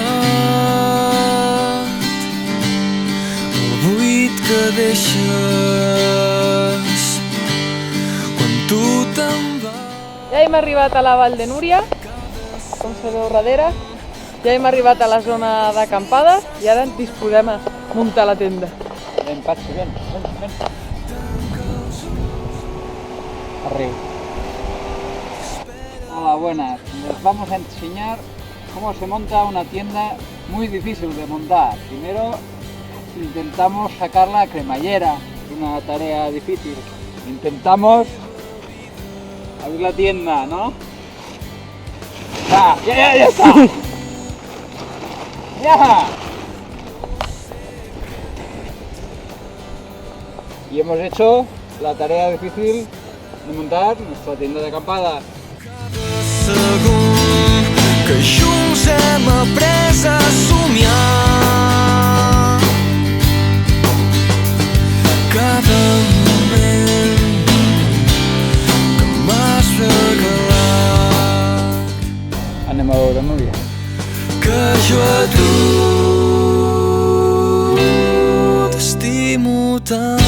el buit que deixes quan tu te'n vas. Ja hem arribat a la Vall de Núria, com se veu darrere. Ja hem arribat a la zona d'acampada i ara ens disposem a muntar la tenda. Ven, Patxi, ven. Arriba. Hola, buenas. Les vamos a enseñar cómo se monta una tienda muy difícil de montar. Primero intentamos sacar la cremallera, es una tarea difícil. Intentamos abrir la tienda, ¿no? ¡Ya está! ¡Ya! Y hemos hecho la tarea difícil de montar nuestra tienda de acampada. Segon que junts hem après a somiar. Cada moment que m'has regalat. Anem a veure, Núria. Que jo a tu t'estimo tant.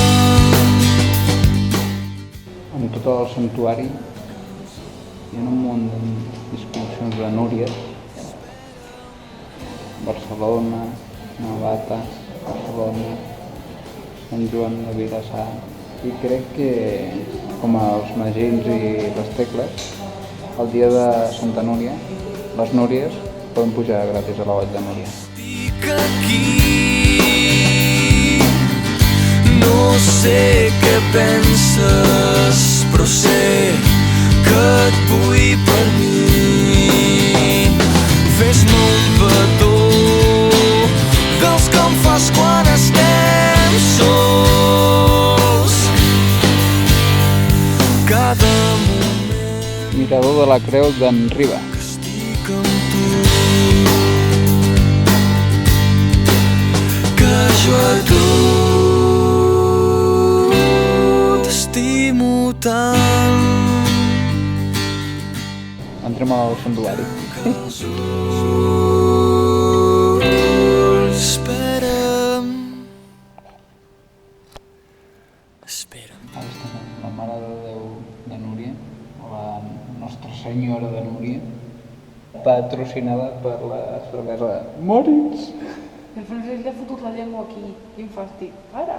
En tot el santuari hi ha un munt de discussions de Núries. Barcelona, Navata, Barcelona, Sant Joan de Vilassar. I crec que, com els magins i les tecles, el dia de Santa Núria, les Núries poden pujar gratis a la Vall de Núria. Estic aquí, no sé què penses, però sé que et vull per mi. Fes-me un petó dels que em fas quan estem sols. Cada moment Mirador de la Creu d'en Riba. que estic amb tu, que jo a tu t'estimo tant. Entrem al santuari. Els ulls, espera'm. Ara estem amb la Mare de Déu de Núria, la Nostra Senyora de Núria, patrocinada per la cervesa Moritz. El Francesc li ha fotut la llengua aquí. Quin fàstic. Para!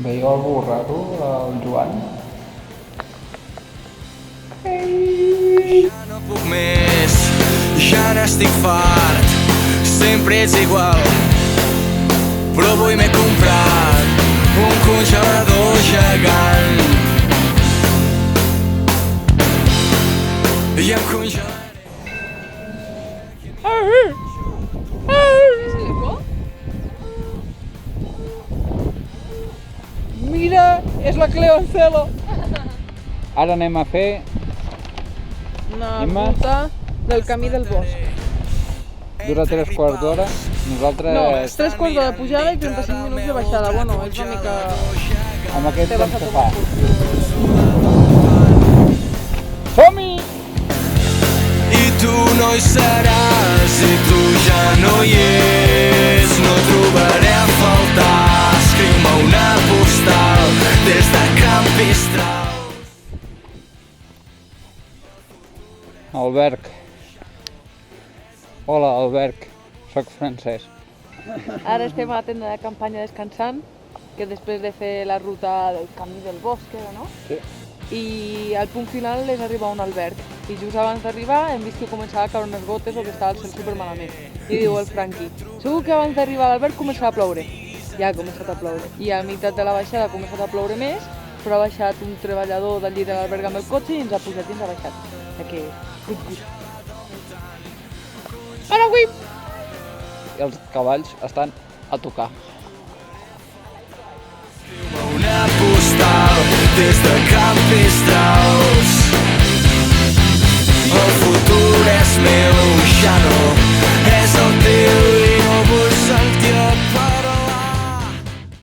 Veieu algú raro, el Joan? Ja no puc més, ja n'estic fart. Sempre ets igual, però avui m'he comprat un congelador gegant. I em congelaré. Mira, és la Cleoncelo! Ara anem a fer Una Imma? ruta del camí del bosc. dura 3/4 d'hora. Nosaltres, No, 3/4 de pujada i 35 minuts de baixada. Bueno, és una mica... amb aquest Te vas temps a que tomar fa. por culo. Som-hi! I tu no hi seràs, i tu ja no hi ets. No trobaré a faltar. Escriu-me una postal des de Campistral. Alberg. Hola, Alberg. Soc Francesc. Ara estem a la tenda de campanya descansant, que després de fer la ruta del camí del bosc, no? Sí. I al punt final és arribar a un alberg. I just abans d'arribar hem vist que començava a caure unes gotes o que estava el cel supermalament. I diu el Franqui, segur que abans d'arribar a l'alberg començarà a ploure. Ja ha començat a ploure. I a meitat de la baixada ha començat a ploure més, però ha baixat un treballador del llit de l'alberg amb el cotxe i ens ha pujat i ens ha baixat. Que... Ara avui! I els cavalls estan a tocar. Una postal des de Campistrals. El futur és meu, ja no